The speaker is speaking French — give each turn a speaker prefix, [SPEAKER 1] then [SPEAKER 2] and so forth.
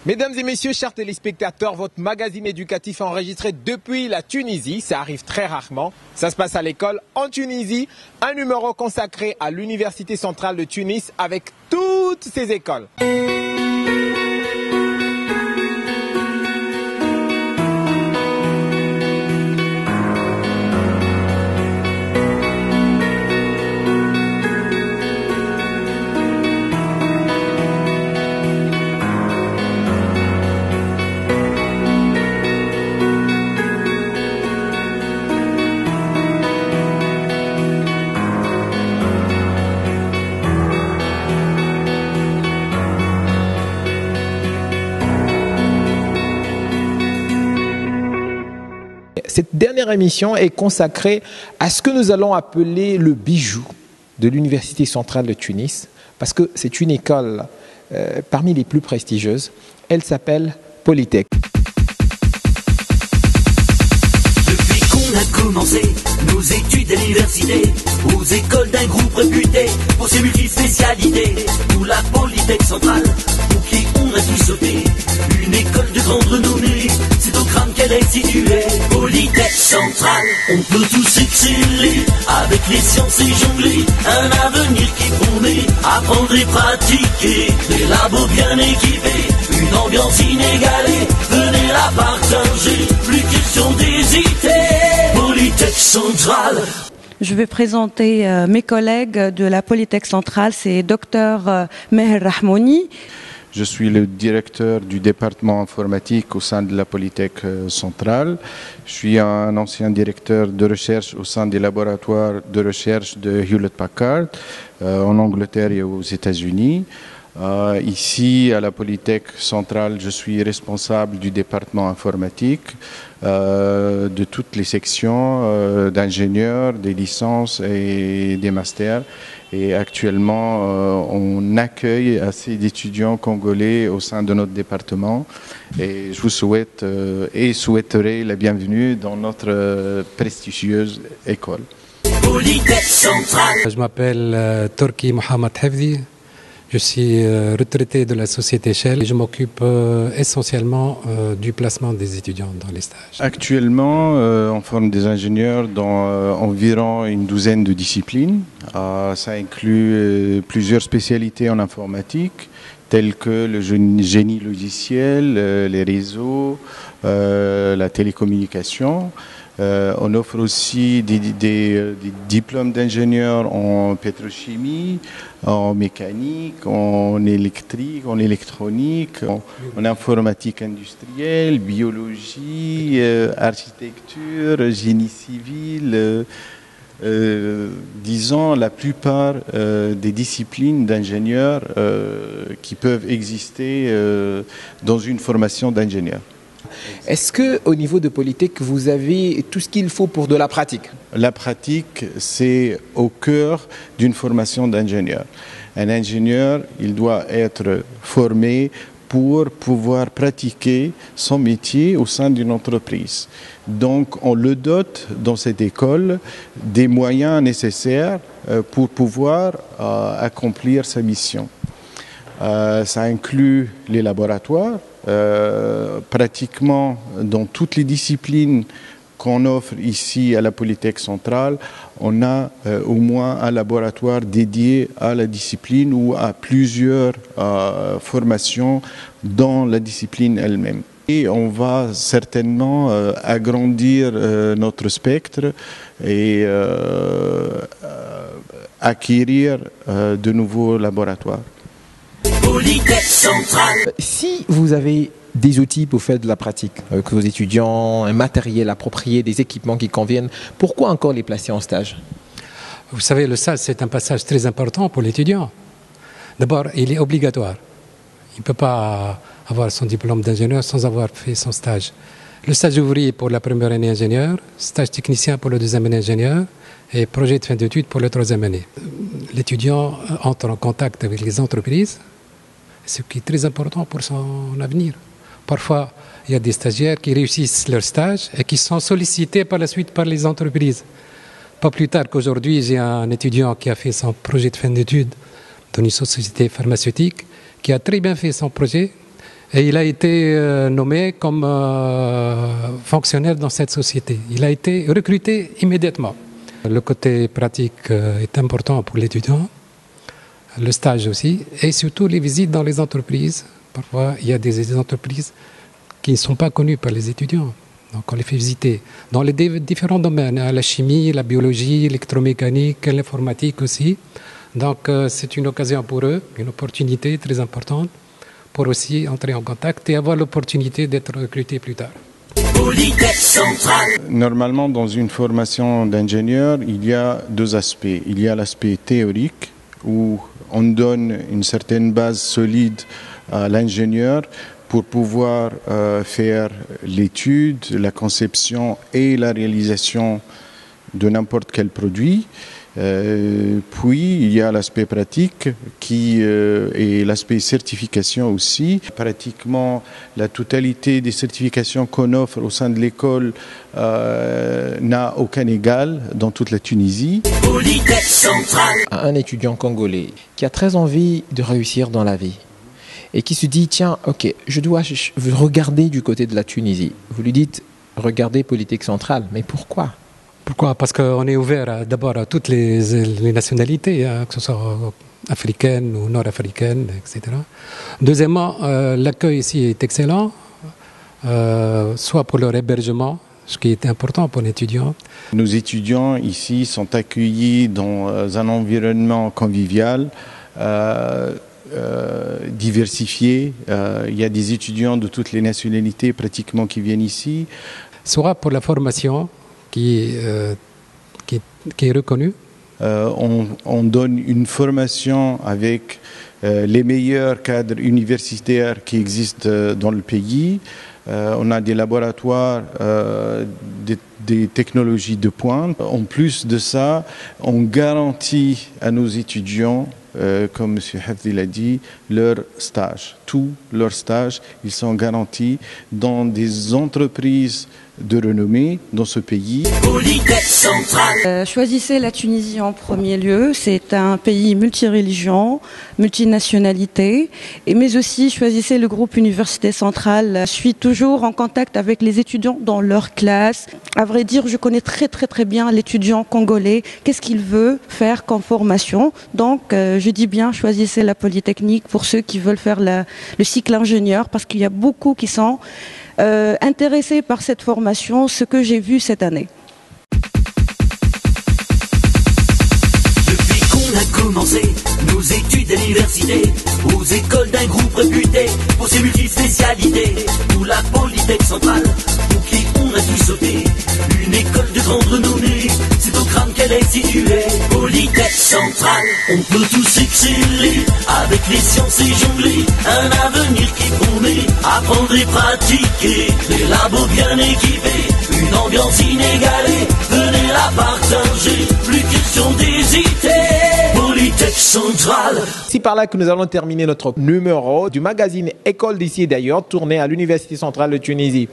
[SPEAKER 1] Mesdames et messieurs, chers téléspectateurs, votre magazine éducatif enregistré depuis la Tunisie, ça arrive très rarement. Ça se passe à l'école en Tunisie, un numéro consacré à l'Université centrale de Tunis avec toutes ses écoles. Cette dernière émission est consacrée à ce que nous allons appeler le bijou de l'Université centrale de Tunis, parce que c'est une école parmi les plus prestigieuses. Elle s'appelle Polytech.
[SPEAKER 2] Depuis qu'on a commencé nos études à l'université, aux écoles d'un groupe réputé pour ses multispécialités, nous la Polytech centrale, pour qui on a tout sauté. Une école de grande renommée, c'est au crâne qu'elle est située. Polytech centrale, on peut tous exceller avec les sciences et jongler. Un avenir qui promet, apprendre et pratiquer. Des labos bien équipés, une ambiance inégalée. Venez la partager, plus question d'hésiter. Polytech centrale.
[SPEAKER 3] Je vais présenter mes collègues de la Polytech centrale, c'est Dr Meher Rahmouni.
[SPEAKER 4] Je suis le directeur du département informatique au sein de la Polytech centrale. Je suis un ancien directeur de recherche au sein des laboratoires de recherche de Hewlett-Packard en Angleterre et aux États-Unis. Ici, à la Polytech centrale, je suis responsable du département informatique, de toutes les sections d'ingénieurs, des licences et des masters. Et actuellement, on accueille assez d'étudiants congolais au sein de notre département. Et je vous souhaite et souhaiterai la bienvenue dans notre prestigieuse école.
[SPEAKER 5] Je m'appelle Turki Mohamed Hafdi. Je suis retraité de la société Shell et je m'occupe essentiellement du placement des étudiants dans les stages.
[SPEAKER 4] Actuellement, on forme des ingénieurs dans environ une douzaine de disciplines. Ça inclut plusieurs spécialités en informatique, telles que le génie logiciel, les réseaux, la télécommunication. On offre aussi des diplômes d'ingénieurs en pétrochimie, en mécanique, en électrique, en électronique, en informatique industrielle, biologie, architecture, génie civil. Disons la plupart des disciplines d'ingénieurs qui peuvent exister dans une formation d'ingénieur.
[SPEAKER 1] Est-ce qu'au niveau de Polytech, vous avez tout ce qu'il faut pour de la pratique?
[SPEAKER 4] La pratique, c'est au cœur d'une formation d'ingénieur. Un ingénieur, il doit être formé pour pouvoir pratiquer son métier au sein d'une entreprise. Donc, on le dote dans cette école des moyens nécessaires pour pouvoir accomplir sa mission. Ça inclut les laboratoires. Pratiquement dans toutes les disciplines qu'on offre ici à la Polytech centrale, on a au moins un laboratoire dédié à la discipline ou à plusieurs formations dans la discipline elle-même. Et on va certainement agrandir notre spectre et acquérir de nouveaux laboratoires.
[SPEAKER 1] Si vous avez des outils pour faire de la pratique avec vos étudiants, un matériel approprié, des équipements qui conviennent, pourquoi encore les placer en stage?
[SPEAKER 5] Vous savez, le stage, c'est un passage très important pour l'étudiant. D'abord, il est obligatoire. Il ne peut pas avoir son diplôme d'ingénieur sans avoir fait son stage. Le stage ouvrier pour la première année ingénieur, stage technicien pour la deuxième année ingénieur et projet de fin d'études pour la troisième année. L'étudiant entre en contact avec les entreprises, ce qui est très important pour son avenir. Parfois, il y a des stagiaires qui réussissent leur stage et qui sont sollicités par la suite par les entreprises. Pas plus tard qu'aujourd'hui, j'ai un étudiant qui a fait son projet de fin d'études dans une société pharmaceutique, qui a très bien fait son projet Et il a été nommé comme fonctionnaire dans cette société. Il a été recruté immédiatement. Le côté pratique est important pour l'étudiant, le stage aussi, et surtout les visites dans les entreprises. Parfois, il y a des entreprises qui ne sont pas connues par les étudiants. Donc, on les fait visiter dans les différents domaines, la chimie, la biologie, l'électromécanique, l'informatique aussi. Donc, c'est une occasion pour eux, une opportunité très importante pour aussi entrer en contact et avoir l'opportunité d'être recrutés plus tard.
[SPEAKER 4] Normalement, dans une formation d'ingénieur, il y a deux aspects. Il y a l'aspect théorique, où on donne une certaine base solide à l'ingénieur pour pouvoir faire l'étude, la conception et la réalisation de n'importe quel produit. Puis il y a l'aspect pratique et l'aspect certification aussi. Pratiquement la totalité des certifications qu'on offre au sein de l'école n'a aucun égal dans toute la Tunisie.
[SPEAKER 1] Un étudiant congolais qui a très envie de réussir dans la vie et qui se dit tiens, ok, je dois regarder du côté de la Tunisie. Vous lui dites regardez Polytech Centrale, mais pourquoi ?
[SPEAKER 5] Pourquoi ? Parce qu'on est ouvert d'abord à toutes les nationalités, que ce soit africaines ou nord-africaines, etc. Deuxièmement, l'accueil ici est excellent, soit pour leur hébergement, ce qui est important pour l'étudiant.
[SPEAKER 4] Nos étudiants ici sont accueillis dans un environnement convivial, diversifié. Il y a des étudiants de toutes les nationalités pratiquement qui viennent ici.
[SPEAKER 5] Soit pour la formation, qui est reconnu.
[SPEAKER 4] On donne une formation avec les meilleurs cadres universitaires qui existent dans le pays. On a des laboratoires, des technologies de pointe. En plus de ça, on garantit à nos étudiants, comme M. Hafdi l'a dit, leur stage. Tous leurs stages, ils sont garantis dans des entreprises de renommée dans ce pays.
[SPEAKER 3] Choisissez la Tunisie en premier lieu. C'est un pays multireligion, multinationalité, mais aussi choisissez le groupe Université Centrale. Je suis toujours en contact avec les étudiants dans leur classe. À vrai dire, je connais très bien l'étudiant congolais. Qu'est-ce qu'il veut faire comme formation? Donc, je dis bien, choisissez la Polytechnique pour ceux qui veulent faire le cycle ingénieur, parce qu'il y a beaucoup qui sont intéressés par cette formation, ce que j'ai vu cette année.
[SPEAKER 2] Depuis qu'on a commencé nos études à l'université, aux écoles d'un groupe réputé pour ses multispécialités, nous la Polytech Centrale, pour qui on a tout sauté, une école de grande renommée, c'est au crâne qu'elle est située. Polytech Centrale, on peut tous exceller, avec les sciences et jongler, un avenir qui promet, apprendre et pratiquer, des labos bien équipés, une ambiance inégalée, venez la partager, plus question d'hésiter. Polytech Centrale.
[SPEAKER 1] C'est par là que nous allons terminer notre numéro du magazine École d'ici et d'ailleurs, tourné à l'Université Centrale de Tunisie.